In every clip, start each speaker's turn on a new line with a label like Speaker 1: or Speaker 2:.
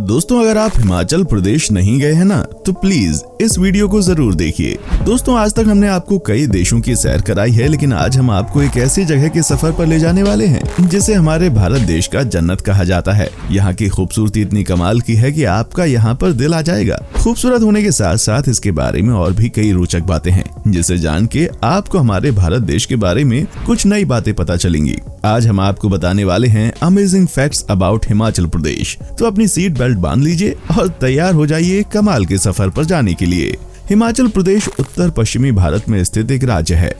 Speaker 1: दोस्तों, अगर आप हिमाचल प्रदेश नहीं गए हैं ना, तो प्लीज इस वीडियो को जरूर देखिए। दोस्तों, आज तक हमने आपको कई देशों की सैर कराई है, लेकिन आज हम आपको एक ऐसी जगह के सफर पर ले जाने वाले हैं जिसे हमारे भारत देश का जन्नत कहा जाता है। यहाँ की खूबसूरती इतनी कमाल की है कि आपका यहाँ पर दिल आ जाएगा। खूबसूरत होने के साथ साथ इसके बारे में और भी कई रोचक बातें हैं, जिसे जान के आपको हमारे भारत देश के बारे में कुछ नई बातें पता चलेंगी। आज हम आपको बताने वाले हैं amazing facts about Himachal Pradesh. तो अपनी सीट बेल्ट बांध लीजिए और तैयार हो जाइए कमाल के सफर पर जाने के लिए। हिमाचल प्रदेश उत्तर पश्चिमी भारत में स्थित एक राज्य है।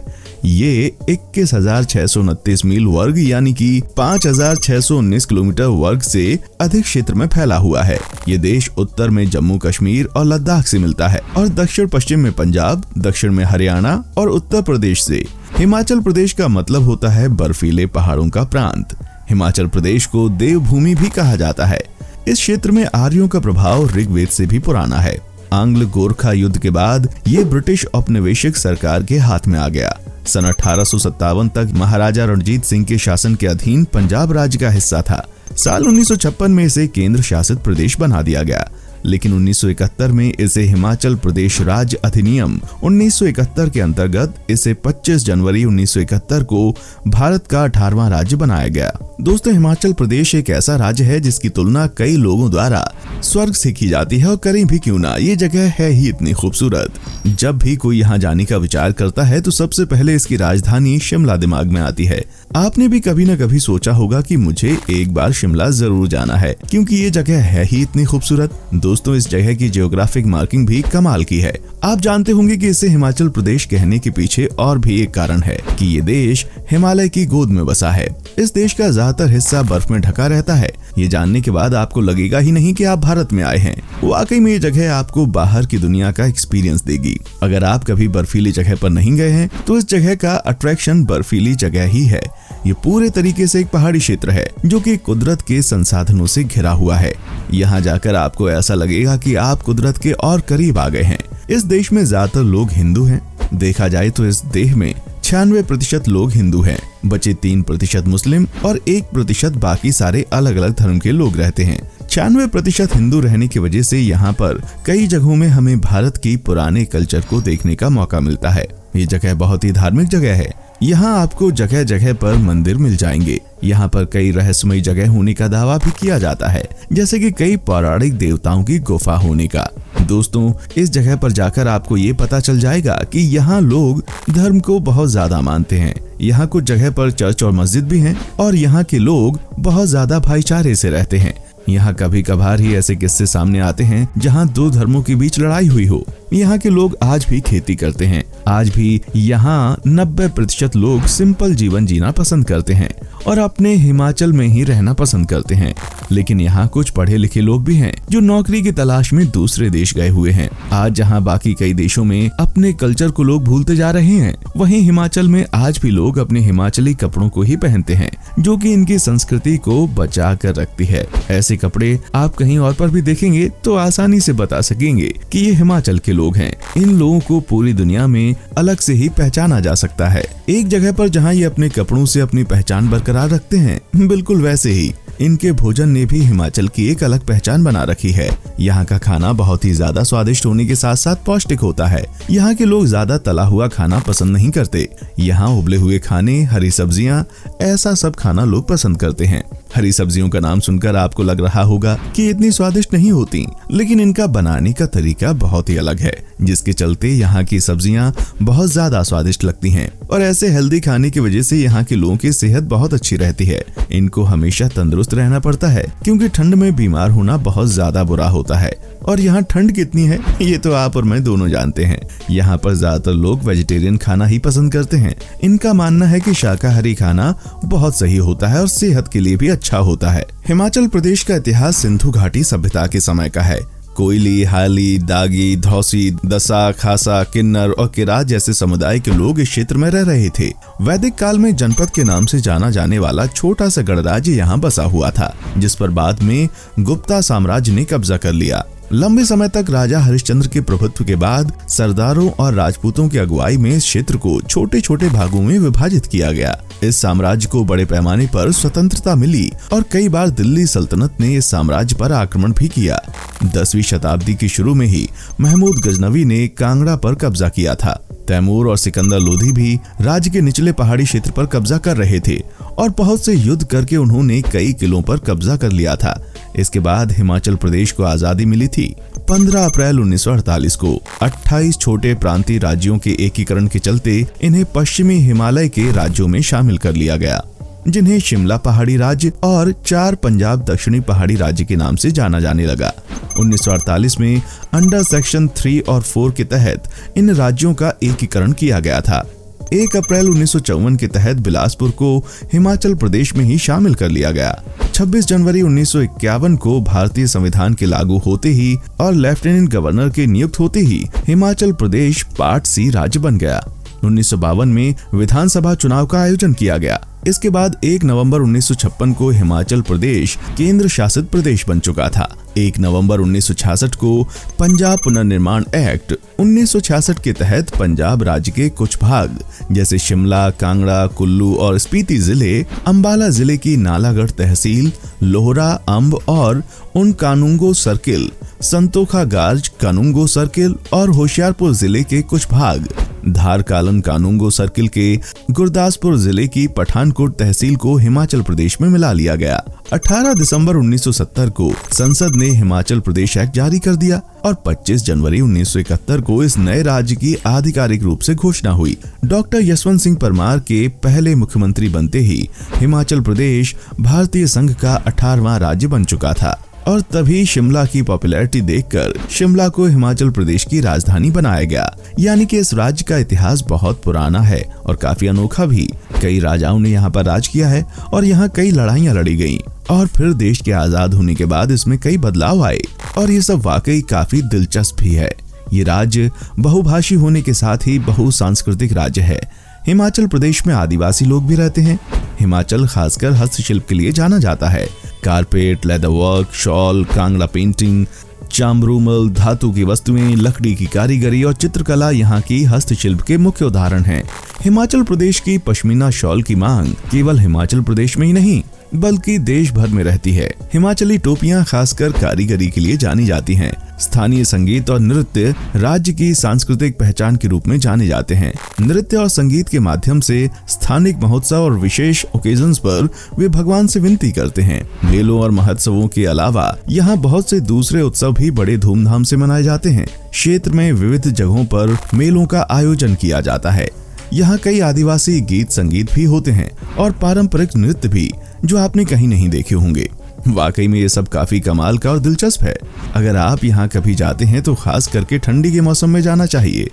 Speaker 1: ये 21,629 मील वर्ग यानी कि 5,619 किलोमीटर वर्ग से अधिक क्षेत्र में फैला हुआ है। ये देश उत्तर में जम्मू कश्मीर और लद्दाख से मिलता है और दक्षिण पश्चिम में पंजाब, दक्षिण में हरियाणा और उत्तर प्रदेश से। हिमाचल प्रदेश का मतलब होता है बर्फीले पहाड़ों का प्रांत। हिमाचल प्रदेश को देवभूमि भी कहा जाता है। इस क्षेत्र में आर्यों का प्रभाव ऋग्वेद से भी पुराना है। आंग्ल गोरखा युद्ध के बाद ये ब्रिटिश औपनिवेशिक सरकार के हाथ में आ गया। सन 1857 तक महाराजा रणजीत सिंह के शासन के अधीन पंजाब राज्य का हिस्सा था। साल 1956 में इसे केंद्र शासित प्रदेश बना दिया गया, लेकिन 1971 में इसे हिमाचल प्रदेश राज्य अधिनियम 1971 के अंतर्गत इसे 25 जनवरी 1971 को भारत का 18वां राज्य बनाया गया। दोस्तों, हिमाचल प्रदेश एक ऐसा राज्य है जिसकी तुलना कई लोगों द्वारा स्वर्ग से की जाती है, और करें भी क्यों ना, ये जगह है ही इतनी खूबसूरत। जब भी कोई यहाँ जाने का विचार करता है तो सबसे पहले इसकी राजधानी शिमला दिमाग में आती है। आपने भी कभी न कभी सोचा होगा कि मुझे एक बार शिमला जरूर जाना है, क्योंकि ये जगह है ही इतनी खूबसूरत। दोस्तों, इस जगह की जियोग्राफिक मार्किंग भी कमाल की है। आप जानते होंगे कि इसे हिमाचल प्रदेश कहने के पीछे और भी एक कारण है कि ये देश हिमालय की गोद में बसा है। इस देश का ज्यादातर हिस्सा बर्फ में ढका रहता है। ये जानने के बाद आपको लगेगा ही नहीं कि आप भारत में आए हैं। वाकई में ये जगह आपको बाहर की दुनिया का एक्सपीरियंस देगी। अगर आप कभी बर्फीली जगह पर नहीं गए हैं तो इस जगह का अट्रैक्शन बर्फीली जगह ही है। ये पूरे तरीके से एक पहाड़ी क्षेत्र है जो कि कुदरत के संसाधनों से घिरा हुआ है। यहाँ जाकर आपको ऐसा लगेगा कि आप कुदरत के और करीब आ गए हैं। इस देश में ज्यादातर लोग हिंदू हैं। देखा जाए तो इस देश में 96% लोग हिंदू हैं, बचे 3% मुस्लिम और 1% बाकी सारे अलग अलग धर्म के लोग रहते हैं। 96% हिंदू रहने की वजह से यहाँ पर कई जगहों में हमें भारत की पुराने कल्चर को देखने का मौका मिलता है। ये जगह बहुत ही धार्मिक जगह है। यहाँ आपको जगह जगह पर मंदिर मिल जाएंगे। यहाँ पर कई रहस्यमयी जगह होने का दावा भी किया जाता है, जैसे कि कई पौराणिक देवताओं की गुफा होने का। दोस्तों, इस जगह पर जाकर आपको ये पता चल जाएगा कि यहाँ लोग धर्म को बहुत ज्यादा मानते हैं। यहाँ कुछ जगह पर चर्च और मस्जिद भी हैं और यहाँ के लोग बहुत ज्यादा भाईचारे से रहते हैं। यहाँ कभी कभार ही ऐसे किस्से सामने आते हैं जहाँ दो धर्मों के बीच लड़ाई हुई हो। यहाँ के लोग आज भी खेती करते हैं। आज भी यहाँ 90% लोग सिंपल जीवन जीना पसंद करते हैं और अपने हिमाचल में ही रहना पसंद करते हैं। लेकिन यहाँ कुछ पढ़े लिखे लोग भी हैं जो नौकरी की तलाश में दूसरे देश गए हुए हैं। आज जहाँ बाकी कई देशों में अपने कल्चर को लोग भूलते जा रहे हैं, वहीं हिमाचल में आज भी लोग अपने हिमाचली कपड़ों को ही पहनते हैं, जो कि इनकी संस्कृति को बचा कर रखती है। ऐसे कपड़े आप कहीं और पर भी देखेंगे तो आसानी से बता सकेंगे कि ये हिमाचल के लोग हैं। इन लोगों को पूरी दुनिया में अलग से ही पहचाना जा सकता है। एक जगह पर जहाँ ये अपने कपड़ों से अपनी पहचान बरकरार रखते हैं, बिल्कुल वैसे ही इनके भोजन ने भी हिमाचल की एक अलग पहचान बना रखी है। यहाँ का खाना बहुत ही ज्यादा स्वादिष्ट होने के साथ साथ पौष्टिक होता है। यहाँ के लोग ज्यादा तला हुआ खाना पसंद नहीं करते। यहाँ उबले हुए खाने, हरी सब्जियाँ, ऐसा सब खाना लोग पसंद करते हैं। हरी सब्जियों का नाम सुनकर आपको लग रहा होगा कि इतनी स्वादिष्ट नहीं होती, लेकिन इनका बनाने का तरीका बहुत ही अलग है, जिसके चलते यहाँ की सब्जियाँ बहुत ज्यादा स्वादिष्ट लगती हैं। और ऐसे हेल्दी खाने की वजह से यहाँ के लोगों की सेहत बहुत अच्छी रहती है। इनको हमेशा तंदुरुस्त रहना पड़ता है, क्योंकि ठंड में बीमार होना बहुत ज्यादा बुरा होता है। और यहाँ ठंड कितनी है ये तो आप और मैं दोनों जानते हैं। यहाँ पर ज्यादातर लोग वेजिटेरियन खाना ही पसंद करते हैं। इनका मानना है कि शाकाहारी खाना बहुत सही होता है और सेहत के लिए भी अच्छा होता है। हिमाचल प्रदेश का इतिहास सिंधु घाटी सभ्यता के समय का है। कोयली, हाली, दागी, धौसी, दसा, खासा, किन्नर और किरात जैसे समुदाय के लोग इस क्षेत्र में रह रहे थे। वैदिक काल में जनपद के नाम से जाना जाने वाला छोटा सा गणराज्य यहाँ बसा हुआ था, जिस पर बाद में गुप्ता साम्राज्य ने कब्जा कर लिया। लंबे समय तक राजा हरिश्चंद्र के प्रभुत्व के बाद सरदारों और राजपूतों की अगुवाई में इस क्षेत्र को छोटे छोटे भागों में विभाजित किया गया। इस साम्राज्य को बड़े पैमाने पर स्वतंत्रता मिली और कई बार दिल्ली सल्तनत ने इस साम्राज्य पर आक्रमण भी किया। 10वीं शताब्दी के शुरू में ही महमूद गजनवी ने कांगड़ा पर कब्जा किया था। तैमूर और सिकंदर लोधी भी राज्य के निचले पहाड़ी क्षेत्र पर कब्जा कर रहे थे और बहुत से युद्ध करके उन्होंने कई किलों पर कब्जा कर लिया था। इसके बाद हिमाचल प्रदेश को आजादी मिली थी। 15 अप्रैल 1948 को 28 छोटे प्रांतीय राज्यों के एकीकरण के चलते इन्हें पश्चिमी हिमालय के राज्यों में शामिल कर लिया गया, जिन्हें शिमला पहाड़ी राज्य और 4 पंजाब दक्षिणी पहाड़ी राज्य के नाम से जाना जाने लगा। 1948 में अंडर सेक्शन 3 और 4 के तहत इन राज्यों का एकीकरण किया गया था। 1 अप्रैल 1954 के तहत बिलासपुर को हिमाचल प्रदेश में ही शामिल कर लिया गया। 26 जनवरी 1951 को भारतीय संविधान के लागू होते ही और लेफ्टिनेंट गवर्नर के नियुक्त होते ही हिमाचल प्रदेश पार्ट सी राज्य बन गया। 1952 में विधानसभा चुनाव का आयोजन किया गया। इसके बाद 1 नवंबर 1956 को हिमाचल प्रदेश केंद्र शासित प्रदेश बन चुका था। 1 नवंबर 1966 को पंजाब पुनर्निर्माण एक्ट 1966 के तहत पंजाब राज्य के कुछ भाग जैसे शिमला, कांगड़ा, कुल्लू और स्पीति जिले, अंबाला जिले की नालागढ़ तहसील, लोहरा, अंब और उन कानूंगो सर्किल, संतोखा गार्ज कानूंगो सर्किल और होशियारपुर जिले के कुछ भाग, धार कालन कानूंगो सर्किल के गुरदासपुर जिले की पठानकोट तहसील को हिमाचल प्रदेश में मिला लिया गया। 18 दिसंबर 1970 को संसद ने हिमाचल प्रदेश एक्ट जारी कर दिया और 25 जनवरी 1971 को इस नए राज्य की आधिकारिक रूप से घोषणा हुई। डॉक्टर यशवंत सिंह परमार के पहले मुख्यमंत्री बनते ही हिमाचल प्रदेश भारतीय संघ का 18वां राज्य बन चुका था और तभी शिमला की पॉपुलैरिटी देखकर शिमला को हिमाचल प्रदेश की राजधानी बनाया गया। यानी कि इस राज्य का इतिहास बहुत पुराना है और काफी अनोखा भी। कई राजाओं ने यहाँ पर राज किया है और यहाँ कई लड़ाइयाँ लड़ी गईं और फिर देश के आजाद होने के बाद इसमें कई बदलाव आए और ये सब वाकई काफी दिलचस्प भी है। ये राज्य बहुभाषी होने के साथ ही बहुसांस्कृतिक राज्य है। हिमाचल प्रदेश में आदिवासी लोग भी रहते हैं। हिमाचल खासकर हस्तशिल्प के लिए जाना जाता है। Carpet, leather work, shawl, Kangra painting, चामरूमल, धातु की वस्तुएं, लकड़ी की कारीगरी और चित्रकला यहाँ की हस्तशिल्प के मुख्य उदाहरण हैं। हिमाचल प्रदेश की पश्मीना शॉल की मांग केवल हिमाचल प्रदेश में ही नहीं बल्कि देश भर में रहती है। हिमाचली टोपियां खासकर कारीगरी के लिए जानी जाती हैं। स्थानीय संगीत और नृत्य राज्य की सांस्कृतिक पहचान के रूप में जाने जाते हैं। नृत्य और संगीत के माध्यम से स्थानिक महोत्सव और विशेष ओकेजन्स पर वे भगवान से विनती करते हैं। मेलों और महोत्सवों के अलावा यहाँ बहुत से दूसरे उत्सव भी बड़े धूमधाम से मनाए जाते हैं। क्षेत्र में विविध जगहों पर मेलों का आयोजन किया जाता है। यहाँ कई आदिवासी गीत संगीत भी होते हैं और पारंपरिक नृत्य भी जो आपने कहीं नहीं देखे होंगे। वाकई में ये सब काफी कमाल का और दिलचस्प है। अगर आप यहाँ कभी जाते हैं तो खास करके ठंडी के मौसम में जाना चाहिए।